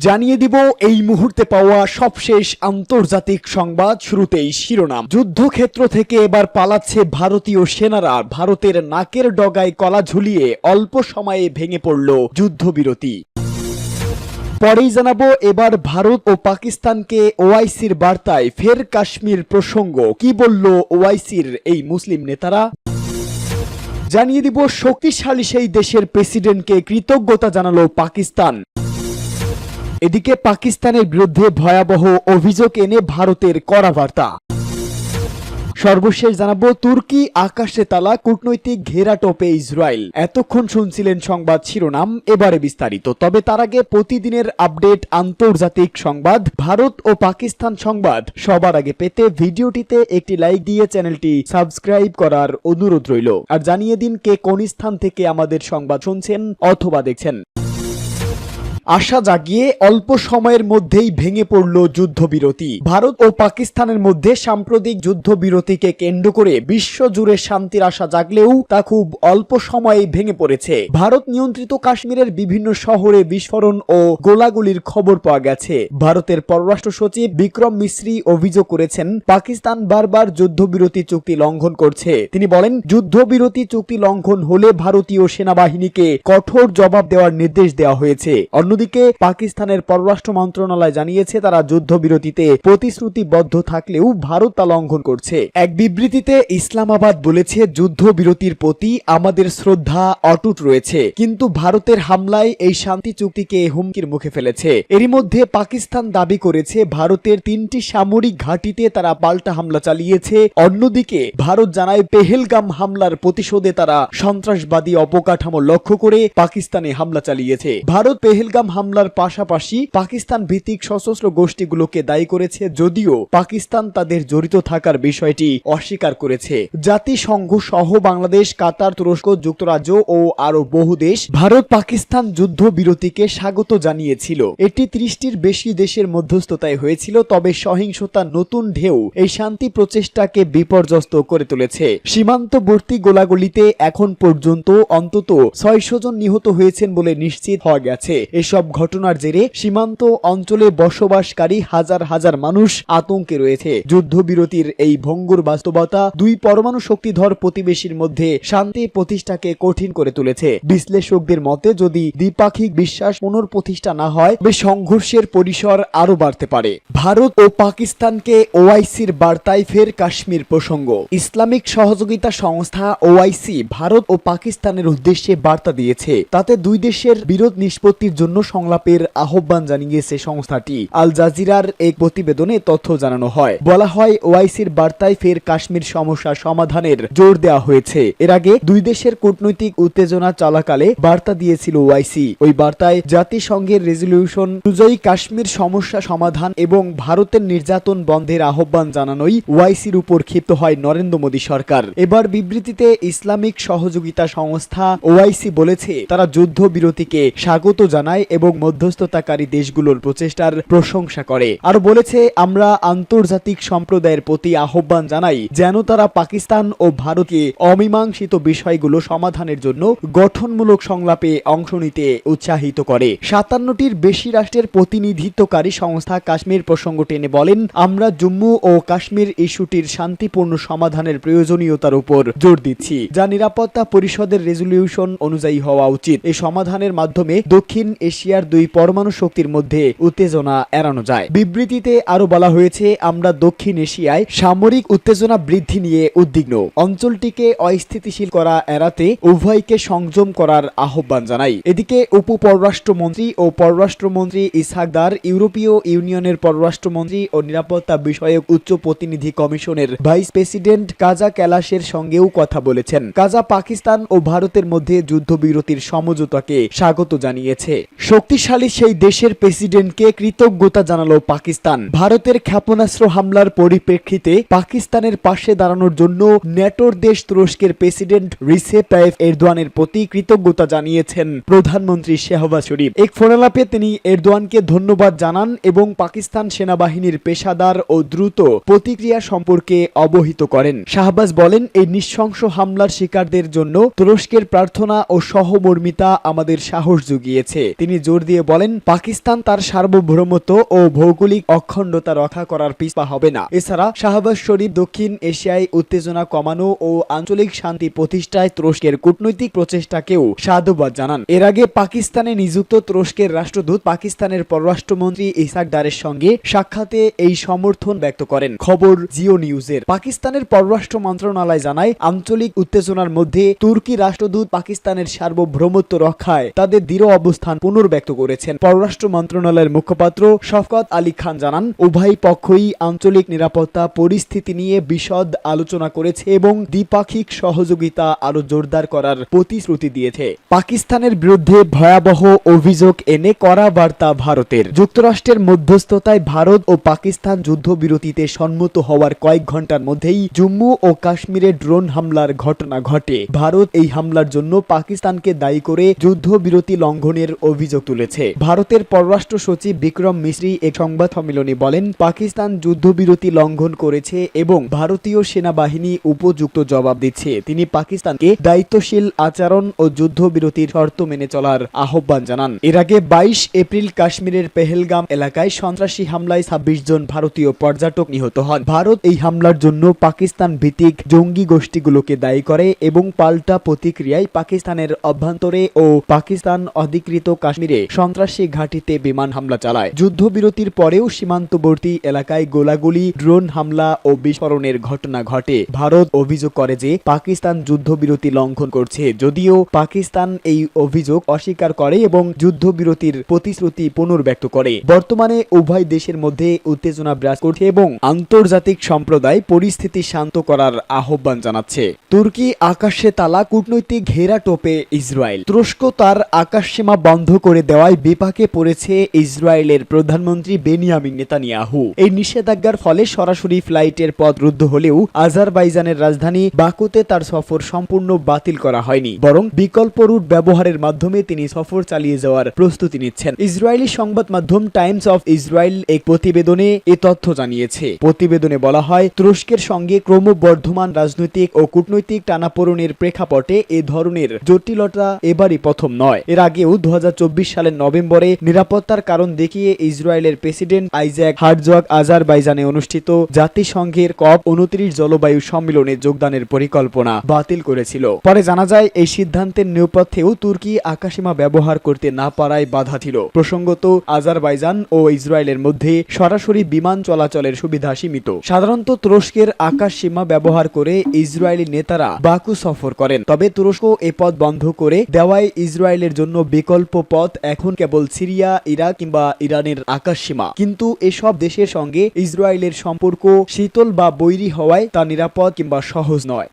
জানিয়ে দিব এই মুহূর্তে পাওয়া সবশেষ আন্তর্জাতিক সংবাদ। শুরুতেই শিরোনাম। যুদ্ধক্ষেত্র থেকে এবার পালাচ্ছে ভারতীয় সেনারা। ভারতের নাকের ডগায় কলা ঝুলিয়ে অল্প সময়ে ভেঙে পড়ল যুদ্ধবিরতি। পরেই জানাবো এবার ভারত ও পাকিস্তানকে ওআইসির বার্তায় ফের কাশ্মীর প্রসঙ্গ। কি বলল ওআইসির এই মুসলিম নেতারা? জানিয়ে দিব শক্তিশালী সেই দেশের প্রেসিডেন্টকে কৃতজ্ঞতা জানালো পাকিস্তান। এদিকে পাকিস্তানের বিরুদ্ধে ভয়াবহ অভিযোগ এনে ভারতের কড়া বার্তা। সর্বশেষ জানাবো তুর্কি আকাশে তালা, কূটনৈতিক ঘেরাটোপে ইসরায়েল। এতক্ষণ শুনছিলেন সংবাদ শিরোনাম, এবারে বিস্তারিত। তবে তার আগে প্রতিদিনের আপডেট আন্তর্জাতিক সংবাদ, ভারত ও পাকিস্তান সংবাদ সবার আগে পেতে ভিডিওটিতে একটি লাইক দিয়ে চ্যানেলটি সাবস্ক্রাইব করার অনুরোধ রইল। আর জানিয়ে দিন কে কোন স্থান থেকে আমাদের সংবাদ শুনছেন অথবা দেখছেন। আশা জাগিয়ে অল্প সময়ের মধ্যেই ভেঙে পড়ল যুদ্ধবিরতি। ভারত ও পাকিস্তানের মধ্যে সাম্প্রতিক যুদ্ধবিরতিকে কেন্দ্র করে বিশ্বজুড়ে শান্তির আশা জাগলেও তা খুব অল্প সময়ে ভেঙে পড়েছে। ভারত নিয়ন্ত্রিত কাশ্মীরের বিভিন্ন শহরে বিস্ফোরণ ও গোলাগুলির খবর পাওয়া গেছে। ভারতের পররাষ্ট্র সচিব বিক্রম মিশ্রি অভিযোগ করেছেন পাকিস্তান বারবার যুদ্ধবিরতি চুক্তি লঙ্ঘন করছে। তিনি বলেন, যুদ্ধবিরতি চুক্তি লঙ্ঘন হলে ভারতীয় সেনাবাহিনীকে কঠোর জবাব দেওয়ার নির্দেশ দেওয়া হয়েছে। অন্যদিকে পাকিস্তানের পররাষ্ট্র মন্ত্রণালয় জানিয়েছে তারা যুদ্ধবিরতিতে প্রতিশ্রুতিবদ্ধ থাকলেও ভারত তা লঙ্ঘন করছে। এক বিবৃতিতে ইসলামাবাদ বলেছে, যুদ্ধবিরতির প্রতি আমাদের শ্রদ্ধা অটুট রয়েছে, কিন্তু ভারতের হামলায় এই শান্তি চুক্তিকে হুমকির মুখে ফেলেছে। এরই মধ্যে পাকিস্তান দাবি করেছে ভারতের 3টি সামরিক ঘাঁটিতে তারা পাল্টা হামলা চালিয়েছে। অন্যদিকে ভারত জানায় পেহেলগাম হামলার প্রতিশোধে তারা সন্ত্রাসবাদী অবকাঠামো লক্ষ্য করে পাকিস্তানে হামলা চালিয়েছে। ভারত পেহেলগাম হামলার পাশাপাশি পাকিস্তান ভিত্তিক সশস্ত্র গোষ্ঠীগুলোকে দায়ী করেছে, যদিও পাকিস্তান তাদের জড়িত থাকার বিষয়টি অস্বীকার করেছে। জাতিসংঘ সহ বাংলাদেশ, কাতার, তুরস্ক, যুক্তরাজ্য ও আরো বহু দেশ ভারত পাকিস্তান যুদ্ধবিরতিকে স্বাগত জানিয়েছিল। এটি 30টির বেশি দেশের মধ্যস্থতায় হয়েছিল। তবে সহিংসতার নতুন ঢেউ এই শান্তি প্রচেষ্টাকে বিপর্যস্ত করে তুলেছে। সীমান্তবর্তী গোলাগুলিতে এখন পর্যন্ত অন্তত 600 জন নিহত হয়েছেন বলে নিশ্চিত হওয়া গেছে। এসব ঘটনার জেরে সীমান্ত অঞ্চলে বসবাসকারী হাজার হাজার মানুষ আতঙ্কে রয়েছে। যুদ্ধবিরতির এই ভঙ্গুর বাস্তবতা দুই পরমাণু শক্তিধর প্রতিবেশীর মধ্যে শান্তি প্রতিষ্ঠাকে কঠিন করে তুলেছে। বিশ্লেষকদের মতে, যদি দ্বিপাক্ষিক বিশ্বাস পুনঃপ্রতিষ্ঠা না হয় তবে সংঘর্ষের পরিসর আরো বাড়তে পারে। ভারত ও পাকিস্তানকে ওআইসির বার্তায় ফের কাশ্মীর প্রসঙ্গ। ইসলামিক সহযোগিতা সংস্থা ওআইসি ভারত ও পাকিস্তানের উদ্দেশ্যে বার্তা দিয়েছে। তাতে দুই দেশের বিরোধ নিষ্পত্তির জন্য সংলাপের আহ্বান জানিয়েছে সংস্থাটি। আল জাজিরার এক প্রতিবেদনে তথ্য জানানো হয়। বলা হয়, ওআইসির বার্তায় ফের কাশ্মীর সমস্যা সমাধানের জোর দেওয়া হয়েছে। এর আগে দুই দেশের কূটনৈতিক উত্তেজনা চলাকালে বার্তা দিয়েছিল ওআইসি। ওই বার্তায় জাতিসংঘের রেজলিউশন অনুযায়ী কাশ্মীর সমস্যা সমাধান এবং ভারতের নির্যাতন বন্ধের আহ্বান জানানোই ওআইসির উপর ক্ষিপ্ত হয় নরেন্দ্র মোদী সরকার। এবার বিবৃতিতে ইসলামিক সহযোগিতা সংস্থা ওআইসি বলেছে তারা যুদ্ধবিরতিকে স্বাগত জানায় এবং মধ্যস্থতাকারী দেশগুলোর প্রচেষ্টার প্রশংসা করে। আর বলেছে, আমরা আন্তর্জাতিক সম্প্রদায়ের প্রতি আহ্বান জানাই যেন তারা পাকিস্তান ও ভারতকে অমীমাংসিত বিষয়গুলো সমাধানের জন্য গঠনমূলক সংলাপে অংশ নিতে উৎসাহিত করে। 57টির বেশি রাষ্ট্রের প্রতিনিধিত্বকারী সংস্থা কাশ্মীর প্রসঙ্গ টেনে বলেন, আমরা জম্মু ও কাশ্মীর ইস্যুটির শান্তিপূর্ণ সমাধানের প্রয়োজনীয়তার উপর জোর দিচ্ছি, যা নিরাপত্তা পরিষদের রেজলিউশন অনুযায়ী হওয়া উচিত। এই সমাধানের মাধ্যমে দক্ষিণ এশিয়ার দুই পরমাণু শক্তির মধ্যে উত্তেজনা এড়ানো যায়। বিবৃতিতে আরো বলা হয়েছে, আমরা দক্ষিণ এশিয়ায় সামরিক উত্তেজনা বৃদ্ধি নিয়ে উদ্বিগ্ন। অঞ্চলটিকে অস্থিতিশীল করা এড়াতে উভয়কে সংযম করার আহ্বান জানাই। এদিকে উপপররাষ্ট্রমন্ত্রী ও পররাষ্ট্রমন্ত্রী ইসহাক দার ইউরোপীয় ইউনিয়নের পররাষ্ট্রমন্ত্রী ও নিরাপত্তা বিষয়ক উচ্চ প্রতিনিধি কমিশনের ভাইস প্রেসিডেন্ট কাজা ক্যালাশের সঙ্গেও কথা বলেছেন। কাজা পাকিস্তান ও ভারতের মধ্যে যুদ্ধবিরতির সমঝোতাকে স্বাগত জানিয়েছে। শক্তিশালী সেই দেশের প্রেসিডেন্টকে কৃতজ্ঞতা জানালো পাকিস্তান। ভারতের ক্ষেপণাস্ত্র হামলার পরিপ্রেক্ষিতে পাকিস্তানের পাশে দাঁড়ানোর জন্য ন্যাটোর দেশ তুরস্কের প্রেসিডেন্ট রিসেপ তাইয়িপ এরদোয়ানের প্রতি কৃতজ্ঞতা জানিয়েছেন প্রধানমন্ত্রী শাহবাজ শরীফ। এক ফোনালাপে তিনি এরদোয়ানকে ধন্যবাদ জানান এবং পাকিস্তান সেনাবাহিনীর পেশাদার ও দ্রুত প্রতিক্রিয়া সম্পর্কে অবহিত করেন। শাহবাজ বলেন, এই নৃশংস হামলার শিকারদের জন্য তুরস্কের প্রার্থনা ও সহমর্মিতা আমাদের সাহস জুগিয়েছে। তিনি তিনি জোর দিয়ে বলেন, পাকিস্তান তার সার্বভৌমত্ব ও ভৌগোলিক অখণ্ডতা রক্ষা করার পিছপা হবে না। এছাড়া শাহবাজ শরীফ দক্ষিণ এশিয়ায় উত্তেজনা কমানো ও আঞ্চলিক শান্তি প্রতিষ্ঠায় তুরস্কের কূটনৈতিক প্রচেষ্টাকেও সাধুবাদ জানান। এর আগে পাকিস্তানে নিযুক্ত তুরস্কের রাষ্ট্রদূত পাকিস্তানের পররাষ্ট্রমন্ত্রী ইসাক দারের সঙ্গে সাক্ষাতে এই সমর্থন ব্যক্ত করেন। খবর জিও নিউজের। পাকিস্তানের পররাষ্ট্র মন্ত্রণালয় জানায়, আঞ্চলিক উত্তেজনার মধ্যে তুর্কি রাষ্ট্রদূত পাকিস্তানের সার্বভৌমত্ব রক্ষায় তাদের দৃঢ় অবস্থান পুনর্ব্যক্ত করেছেন। পররাষ্ট্র মন্ত্রণালয়ের মুখপাত্র শফকত আলী খান জানান, উভয় পক্ষই আঞ্চলিক নিরাপত্তা পরিস্থিতি নিয়ে বিশদ আলোচনা করেছে এবং দ্বিপাক্ষিক সহযোগিতা আরো জোরদার করার প্রতিশ্রুতি দিয়েছে। পাকিস্তানের বিরুদ্ধে ভয়াবহ অভিযোগ এনে কড়া বার্তা ভারতের। যুক্তরাষ্ট্রের মধ্যস্থতায় ভারত ও পাকিস্তান যুদ্ধবিরতিতে সম্মত হওয়ার কয়েক ঘন্টার মধ্যেই জম্মু ও কাশ্মীরে ড্রোন হামলার ঘটনা ঘটে। ভারত এই হামলার জন্য পাকিস্তানকে দায়ী করে যুদ্ধবিরতি লঙ্ঘনের অভিযোগ তুলেছে। ভারতের পররাষ্ট্র সচিব বিক্রম মিশ্রি এক সংবাদ সম্মেলনে বলেন, পাকিস্তান যুদ্ধবিরতি লঙ্ঘন করেছে এবং ভারতীয় সেনাবাহিনী উপযুক্ত জবাব দিচ্ছে। তিনি পাকিস্তানকে দায়িত্বশীল আচরণ ও যুদ্ধবিরতির শর্ত মেনে চলার আহ্বান জানান। এর আগে 22 এপ্রিল কাশ্মীরের পেহেলগাম এলাকায় সন্ত্রাসী হামলায় 26 জন ভারতীয় পর্যটক নিহত হন। ভারত এই হামলার জন্য পাকিস্তান ভিত্তিক জঙ্গি গোষ্ঠীগুলোকে দায়ী করে এবং পাল্টা প্রতিক্রিয়ায় পাকিস্তানের অভ্যন্তরে ও পাকিস্তান অধিকৃত কাশ্মীরে সন্ত্রাসী ঘাঁটিতে বিমান হামলা চালায়। যুদ্ধবিরতির পরেও সীমান্তবর্তী এলাকায় গোলাগুলি, ড্রোন হামলা ও বিস্ফোরণের ঘটনা ঘটে। ভারত অভিযোগ করে যে পাকিস্তান যুদ্ধবিরতি লঙ্ঘন করছে, যদিও পাকিস্তান এই অভিযোগ অস্বীকার করে এবং যুদ্ধবিরতির প্রতিশ্রুতি পুনর্ব্যক্ত করে। বর্তমানে উভয় দেশের মধ্যে উত্তেজনা বিরাজ করছে এবং আন্তর্জাতিক সম্প্রদায় পরিস্থিতি শান্ত করার আহ্বান জানাচ্ছে। তুর্কি আকাশে তালা, কূটনৈতিক ঘেরা টোপে ইসরায়েল। তুরস্ক তার আকাশসীমা বন্ধ করে দেওয়ায় বিপাকে পড়েছে ইসরায়েলের প্রধানমন্ত্রী বেনিয়ামিন নেতানিয়াহু। এই নিষেধাজ্ঞার ফলে সরাসরি ফ্লাইটের পথ রুদ্ধ হলেও আজারবাইজানের রাজধানী বাকুতে তার সফর সম্পূর্ণ বাতিল করা হয়নি, বরং বিকল্প রুট ব্যবহারের মাধ্যমে তিনি সফর চালিয়ে যাওয়ার প্রস্তুতি নিচ্ছেন। ইসরায়েলি সংবাদ মাধ্যম টাইমস অফ ইসরায়েল এক প্রতিবেদনে এ তথ্য জানিয়েছে। প্রতিবেদনে বলা হয়, তুরস্কের সঙ্গে ক্রমবর্ধমান রাজনৈতিক ও কূটনৈতিক টানাপোড়েনের প্রেক্ষাপটে এ ধরনের জটিলতা এবারই প্রথম নয়। এর আগেও 2024 সালের নভেম্বরে নিরাপত্তার কারণ দেখিয়ে ইসরায়েলের প্রেসিডেন্ট আইজাক হারজগ আজারবাইজানে অনুষ্ঠিত জাতিসংঘের COP29 জলবায়ু সম্মেলনে যোগদানের পরিকল্পনা বাতিল করেছিল। পরে জানা যায়, এই সিদ্ধান্তের নেপথ্যেও তুর্কি আকাশসীমা ব্যবহার করতে না পারায় বাধা ছিল। প্রসঙ্গত, আজারবাইজান ও ইসরায়েলের মধ্যে সরাসরি বিমান চলাচলের সুবিধা সীমিত। সাধারণত তুরস্কের আকাশসীমা ব্যবহার করে ইসরায়েলি নেতারা বাকু সফর করেন, তবে তুরস্ক এ পথ বন্ধ করে দেওয়ায় ইসরায়েলের জন্য বিকল্প পথ এখন কেবল সিরিয়া, ইরাক কিংবা ইরানের আকাশসীমা। কিন্তু এসব দেশের সঙ্গে ইসরায়েলের সম্পর্ক শীতল বা বৈরী হওয়ায় তা নিরাপদ কিংবা সহজ নয়।